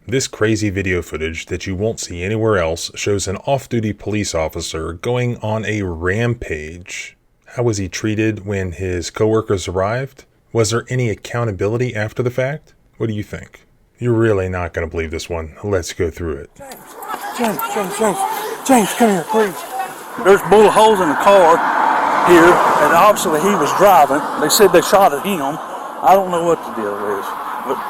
This crazy video footage that you won't see anywhere else shows an off-duty police officer going on a rampage. How was he treated when his coworkers arrived? Was there any accountability after the fact? What do you think? You're really not going to believe this one. Let's go through it. James, come here, please. There's bullet holes in the car here, and obviously he was driving. They said they shot at him. I don't know what the deal is, but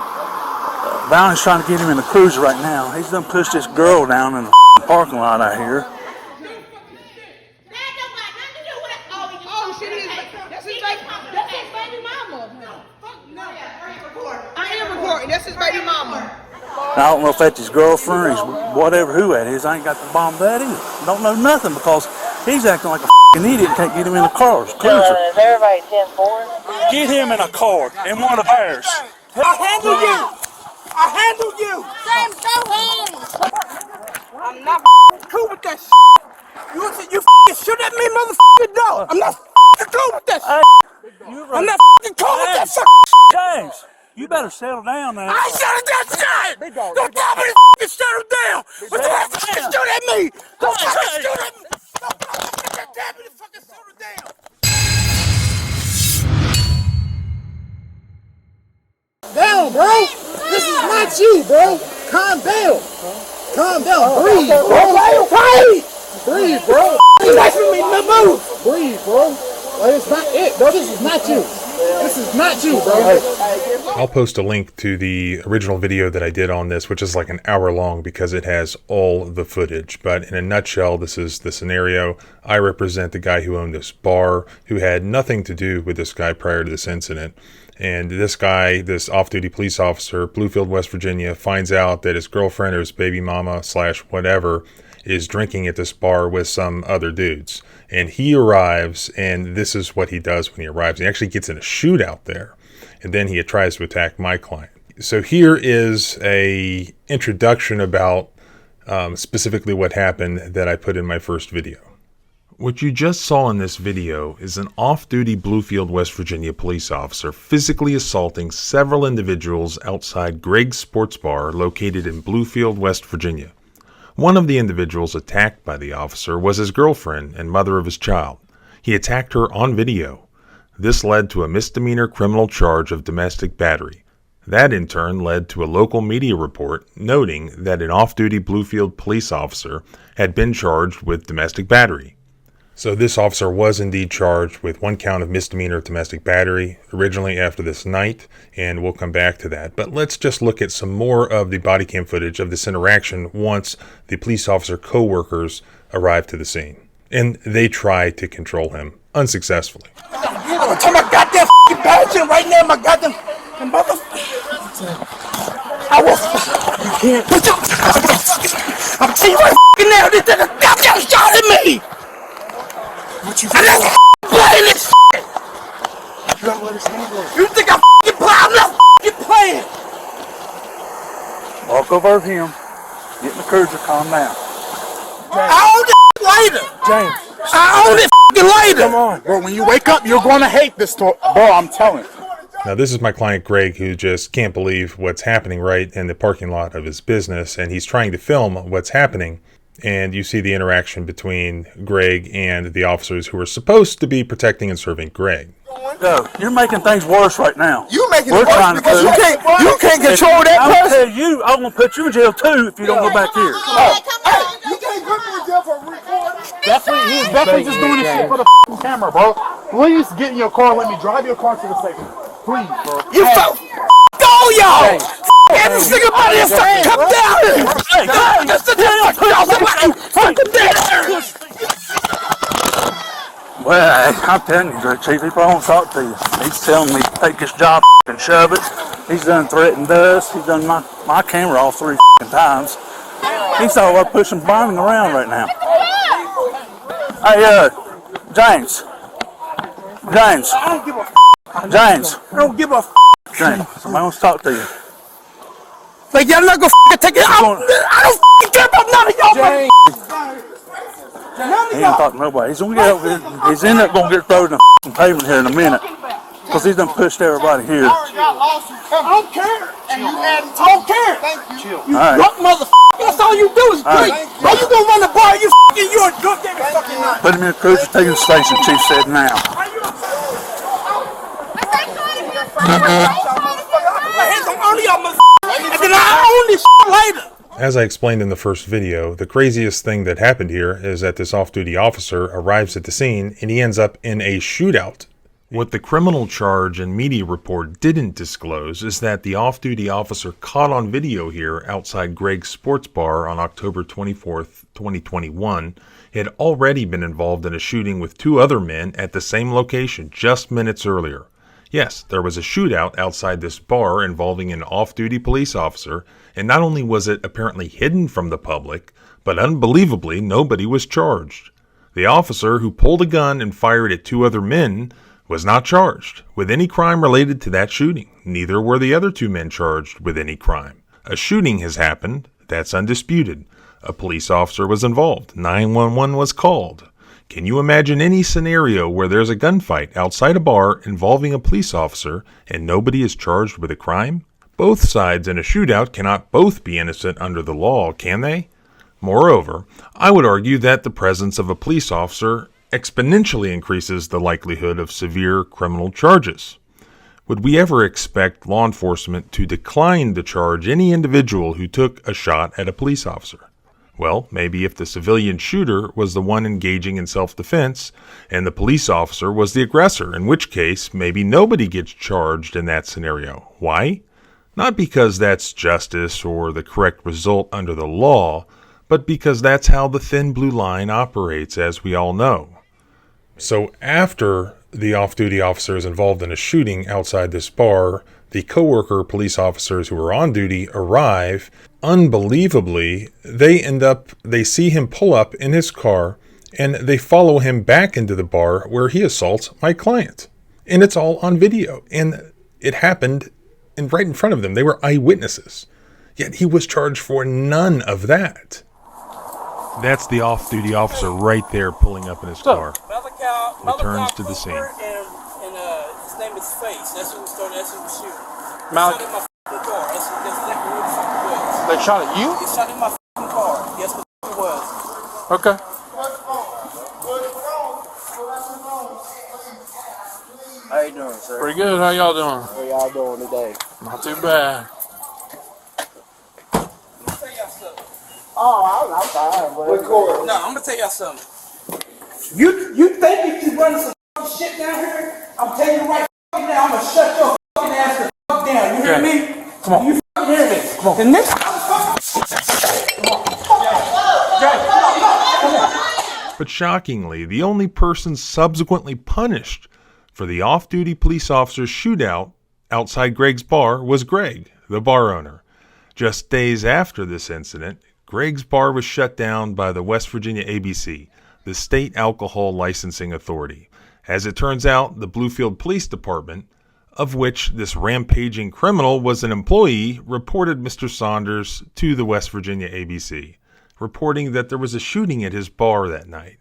Bounty's trying to get him in the cruiser right now. He's done pushed this girl down in the parking lot out here. That's his baby mama. Now, I don't know if that's his girlfriend, his whatever, who that is. I ain't got the bomb that either. Don't know nothing because he's acting like a f***ing idiot and can't get him in a car. Is everybody 10-4? Get him in a car in one of ours. I handle you. I handle you. James, go home. I'm not cool with that shit. You f***ing shoot at me, motherfucker? No, I'm not f***ing cool with that shit. I'm not f***ing cool with that shit. James, you better settle down now. I ain't shutting down shit. Don't tell me to f***ing settle down. What the f***ing shoot at me? Don't fucking shoot at me. Don't fucking tell me to fucking settle down. Down, bro. This is not you, bro. Calm down. Calm down. Breathe, bro. Breathe, bro. Away from me, no move. Breathe, bro. It's not it, bro. This is not you. This is not you, bro. I'll post a link to the original video that I did on this, which is like an hour long because it has all the footage. But in a nutshell, this is the scenario. I represent the guy who owned this bar, who had nothing to do with this guy prior to this incident. And this guy, this off-duty police officer, Bluefield, West Virginia, finds out that his girlfriend or his baby mama / whatever is drinking at this bar with some other dudes. And he arrives, and this is what he does when he arrives. He actually gets in a shootout there, and then he tries to attack my client. So here is a introduction about specifically what happened that I put in my first video. What you just saw in this video is an off-duty Bluefield, West Virginia police officer physically assaulting several individuals outside Greg's Sports Bar located in Bluefield, West Virginia. One of the individuals attacked by the officer was his girlfriend and mother of his child. He attacked her on video. This led to a misdemeanor criminal charge of domestic battery. That in turn led to a local media report noting that an off-duty Bluefield police officer had been charged with domestic battery. So this officer was indeed charged with 1 count of misdemeanor domestic battery originally after this night, and we'll come back to that. But let's just look at some more of the body cam footage of this interaction once the police officer co-workers arrived to the scene. And they tried to control him, unsuccessfully. I'm gonna turn my goddamn f***ing badge in right now, my goddamn motherfucker. I will. You can't. I'm telling you right f***ing now, this nigga goddamn shot at me. What you think? I'm not playing this shit! You think I'm f***ing playing? I'm not f***ing playing! Walk over to him. Get in the cruiser, calm down. I own this later! James. I own it f***ing later! Come on, bro. When you wake up, you're gonna hate this story. Bro, I'm telling you. Now this is my client Greg, who just can't believe what's happening right in the parking lot of his business, and he's trying to film what's happening. And you see the interaction between Greg and the officers who are supposed to be protecting and serving Greg. Go. You're making things worse right now. You making We're it worse trying to because do- you can't control that I'm person. tell you, I'm gonna put you in jail too if you don't go back here. You can't put me in jail for recording. Definitely, he's definitely just doing this shit for the f***ing camera, bro. Please get in your car and let me drive your car to the station. Please, bro. You so all y'all. Every single body is come down here. Fucking down here. Well, I'm telling you, Chief, he probably won't talk to you. He's telling me to take this job and shove it. He's done threatened us. He's done my camera off 3 times. He's all up pushing bombing around right now. Hey, James. James. I don't give a James. I don't give a James. Somebody wants to talk to you. Like y'all not gonna take it out. I don't care about none of y'all. He ain't talking to nobody. He's gonna get over here. He's in there gonna get thrown in the pavement here in a minute. Because he's done pushed everybody here. I don't care. And you add, I don't care. Thank you. You All right. drunk motherfucker. That's all you do is drink. How you gonna run the bar? You're a drunk every fucking night. Put him in a cruiser, take him to the station, Chief said now. My hands on all of y'all motherfuckers. And then I own this later. As I explained in the first video, the craziest thing that happened here is that this off-duty officer arrives at the scene and he ends up in a shootout. What the criminal charge and media report didn't disclose is that the off-duty officer caught on video here outside Greg's Sports Bar on October 24th, 2021 had already been involved in a shooting with 2 other men at the same location just minutes earlier. Yes, there was a shootout outside this bar involving an off-duty police officer, and not only was it apparently hidden from the public, but unbelievably nobody was charged. The officer who pulled a gun and fired at 2 other men was not charged with any crime related to that shooting. Neither were the other 2 men charged with any crime. A shooting has happened, that's undisputed. A police officer was involved. 911 was called. Can you imagine any scenario where there's a gunfight outside a bar involving a police officer and nobody is charged with a crime? Both sides in a shootout cannot both be innocent under the law, can they? Moreover, I would argue that the presence of a police officer exponentially increases the likelihood of severe criminal charges. Would we ever expect law enforcement to decline to charge any individual who took a shot at a police officer? Well, maybe if the civilian shooter was the one engaging in self-defense and the police officer was the aggressor, in which case maybe nobody gets charged in that scenario. Why? Not because that's justice or the correct result under the law, but because that's how the thin blue line operates, as we all know. So after the off-duty officer is involved in a shooting outside this bar, the co-worker police officers who are on duty arrive. Unbelievably, they see him pull up in his car and they follow him back into the bar where he assaults my client. And it's all on video. And it happened right in front of them. They were eyewitnesses. Yet he was charged for none of that. That's the off-duty officer right there pulling up in his car. Returns to the scene. And his name is Face. That's who was starting. That's who was shooting. Malik. Shot in my car. That's exactly what the fuck it was. They shot at you? He shot in my car. Yes, what the fuck it was. Okay. How you doing, sir? Pretty good. How y'all doing? How y'all doing today? Not too bad. Oh, I'm fine, bro. No, I'm gonna tell y'all something. You think if you run some shit down here, I'm telling you right now, I'm gonna shut your fucking ass the fuck down. You hear me? Come on. You fucking hear me? Come on. And next But shockingly, the only person subsequently punished for the off-duty police officer's shootout outside Greg's bar was Greg, the bar owner. Just days after this incident, Greg's bar was shut down by the West Virginia ABC, the state alcohol licensing authority. As it turns out, the Bluefield Police Department, of which this rampaging criminal was an employee, reported Mr. Saunders to the West Virginia ABC, reporting that there was a shooting at his bar that night.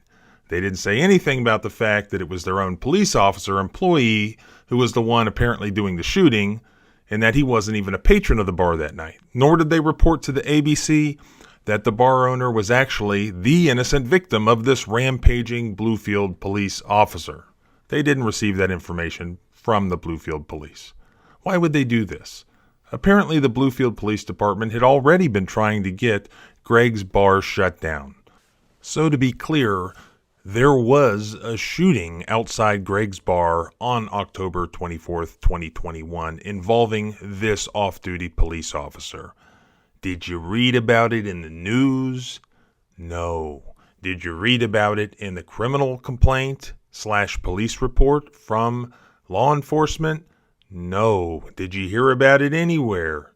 They didn't say anything about the fact that it was their own police officer employee who was the one apparently doing the shooting, and that he wasn't even a patron of the bar that night. Nor did they report to the ABC that the bar owner was actually the innocent victim of this rampaging Bluefield police officer. They didn't receive that information from the Bluefield police. Why would they do this? Apparently the Bluefield Police Department had already been trying to get Greg's bar shut down. So to be clear, there was a shooting outside Greg's bar on October 24th, 2021 involving this off-duty police officer. Did you read about it in the news? No. Did you read about it in the criminal complaint / police report from law enforcement? No. Did you hear about it anywhere?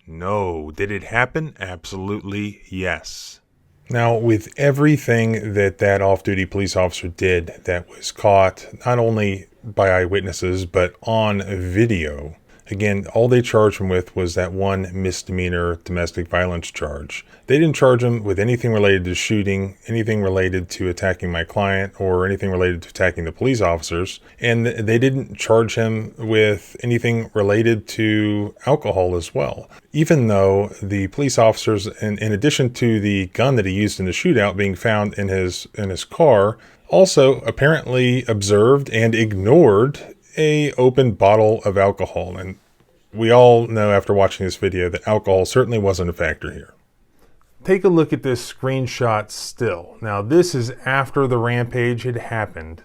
No. Did it happen? Absolutely yes. Now, with everything that off-duty police officer did that was caught, not only by eyewitnesses, but on video, Again, all they charged him with was that one misdemeanor domestic violence charge. They didn't charge him with anything related to shooting, anything related to attacking my client, or anything related to attacking the police officers. And they didn't charge him with anything related to alcohol as well. Even though the police officers, in addition to the gun that he used in the shootout being found in his car, also apparently observed and ignored a open bottle of alcohol. And we all know after watching this video that alcohol certainly wasn't a factor here. Take a look at this screenshot still. Now this is after the rampage had happened.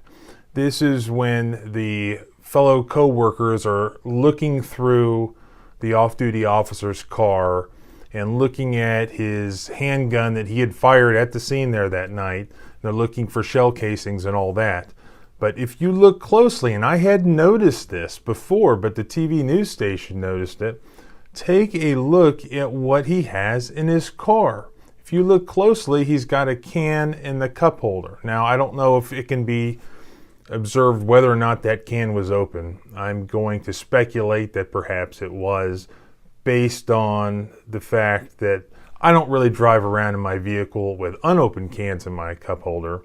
This is when the fellow co-workers are looking through the off-duty officer's car and looking at his handgun that he had fired at the scene there that night. They're looking for shell casings and all that. But if you look closely, and I hadn't noticed this before, but the TV news station noticed it, take a look at what he has in his car. If you look closely, he's got a can in the cup holder. Now, I don't know if it can be observed whether or not that can was open. I'm going to speculate that perhaps it was, based on the fact that I don't really drive around in my vehicle with unopened cans in my cup holder.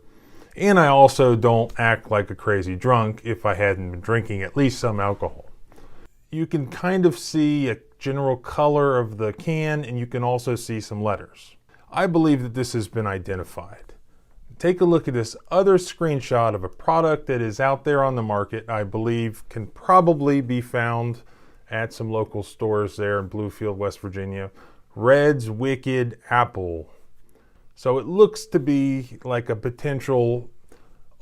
And I also don't act like a crazy drunk if I hadn't been drinking at least some alcohol. You can kind of see a general color of the can, and you can also see some letters. I believe that this has been identified. Take a look at this other screenshot of a product that is out there on the market. I believe can probably be found at some local stores there in Bluefield, West Virginia. Red's Wicked Apple. So it looks to be like a potential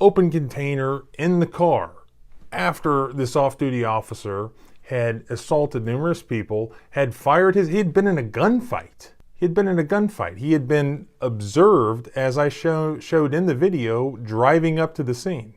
open container in the car after this off-duty officer had assaulted numerous people, had fired he had been in a gunfight. He had been observed, as I showed in the video, driving up to the scene.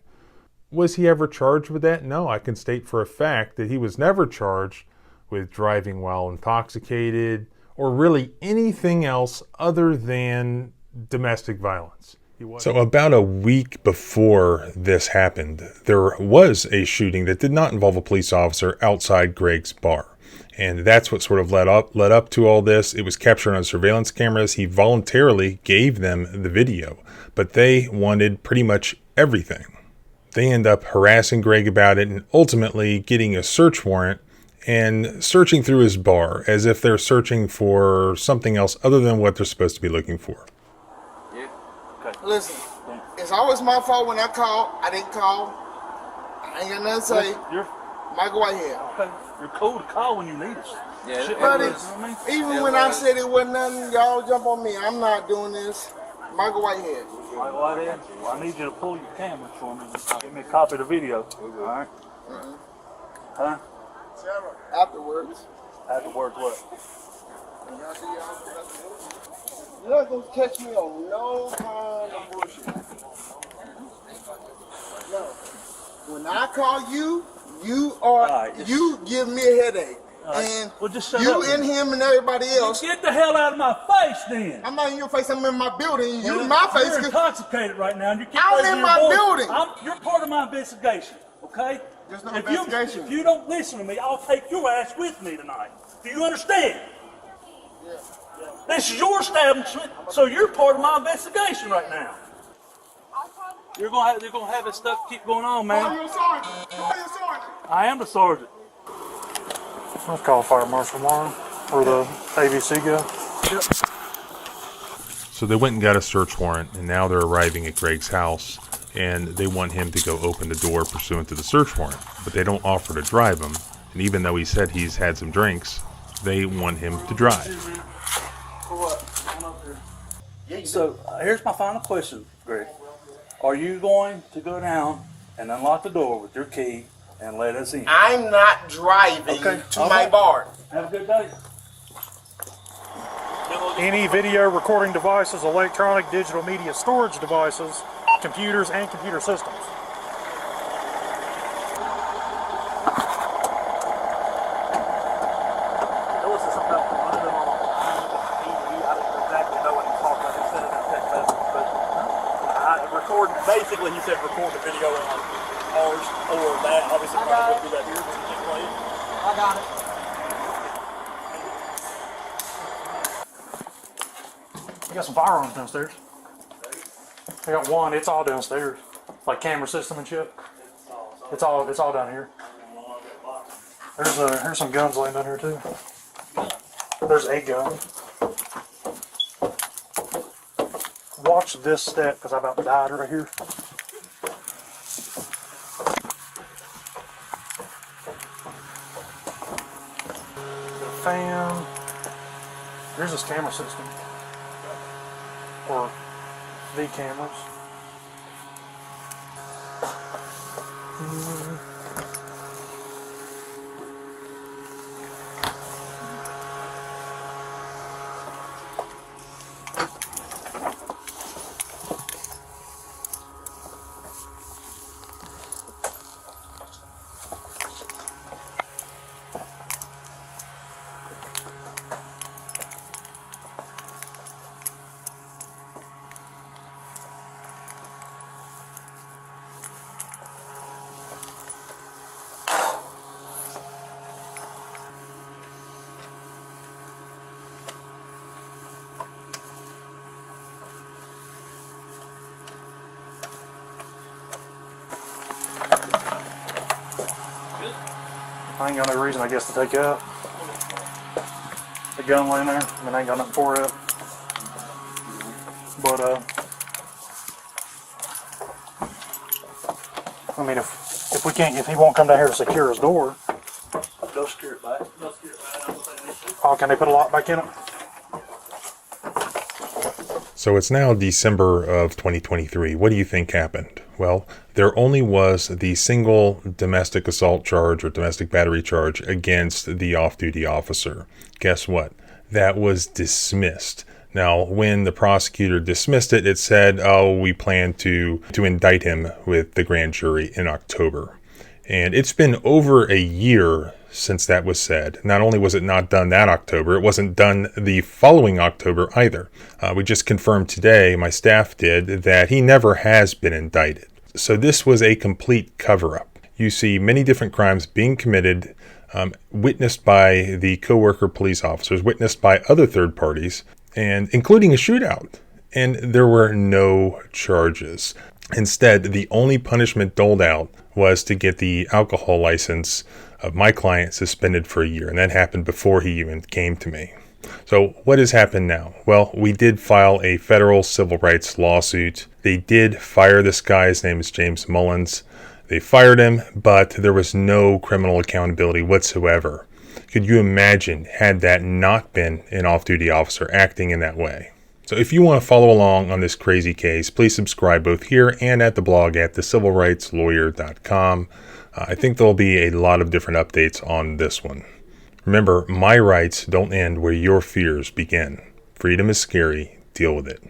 Was he ever charged with that? No, I can state for a fact that he was never charged with driving while intoxicated or really anything else other than domestic violence. So about a week before this happened, there was a shooting that did not involve a police officer outside Greg's bar. And that's what sort of led up to all this. It was captured on surveillance cameras. He voluntarily gave them the video, but they wanted pretty much everything. They end up harassing Greg about it and ultimately getting a search warrant and searching through his bar as if they're searching for something else other than what they're supposed to be looking for. Listen, it's always my fault when I call. I didn't call. I ain't got nothing to say. Michael Whitehead. Okay. You're cool to call when you need us. Yeah, but even when I said it wasn't nothing, y'all jump on me. I'm not doing this. Michael Whitehead. Michael Whitehead, well, I need you to pull your camera for me. Give me a copy of the video. All right? Huh? Afterwards. Afterwards what? You're not going to catch me on no kind of bullshit. No. When I call you, you give me a headache. Right. And well, just shut you up, and him and everybody else. Get the hell out of my face then. I'm not in your face, I'm in my building. You in my face. You're intoxicated right now. And you keep I'm in my building. You're part of my investigation, okay? There's no investigation. If you don't listen to me, I'll take your ass with me tonight. Do you understand? Yeah. This is your establishment, so you're part of my investigation right now. You're gonna have this stuff keep going on, man. Call your sergeant. Call your sergeant. I am the sergeant. Let's call Fire Marshal Warren or the ABC guy. Yep. So they went and got a search warrant, and now they're arriving at Greg's house, and they want him to go open the door pursuant to the search warrant, but they don't offer to drive him. And even though he said he's had some drinks, they want him to drive. So here's my final question, Greg. Are you going to go down and unlock the door with your key and let us in? I'm not driving to my bar. Have a good day. Any video recording devices, electronic digital media storage devices, computers, and computer systems. Basically, he said record the video on ours or that. Obviously, I'm not going to do that here, but you can play it. I got it. You got some firearms downstairs. I got one. It's all downstairs, like camera system and shit. It's all down here. Here's some guns laying down here too. There's a gun. Watch this step because I about died right here. The fan. Here's this camera system. Or the cameras. I ain't got no reason, I guess, to take out the gun laying there. I mean, I ain't got nothing for it. But, I mean, if we can't, if he won't come down here to secure his door, They'll secure it back. oh, can they put a lock back in it? So it's now December of 2023. What do you think happened? Well, there only was the single domestic assault charge or domestic battery charge against the off-duty officer. Guess what? That was dismissed. Now, when the prosecutor dismissed it, it said, oh, we plan to indict him with the grand jury in October. And it's been over a year since that was said. Not only was it not done that October, it wasn't done the following October either. We just confirmed today, my staff did, that he never has been indicted. So this was a complete cover-up. You see many different crimes being committed, witnessed by the co-worker police officers, witnessed by other third parties, and including a shootout. And there were no charges. Instead, the only punishment doled out was to get the alcohol license of my client suspended for a year, and that happened before he even came to me. So what has happened now? Well, we did file a federal civil rights lawsuit. They did fire this guy. His name is James Mullins. They fired him, but there was no criminal accountability whatsoever. Could you imagine had that not been an off-duty officer acting in that way? So if you want to follow along on this crazy case, please subscribe both here and at the blog at thecivilrightslawyer.com. I think there'll be a lot of different updates on this one. Remember, my rights don't end where your fears begin. Freedom is scary. Deal with it.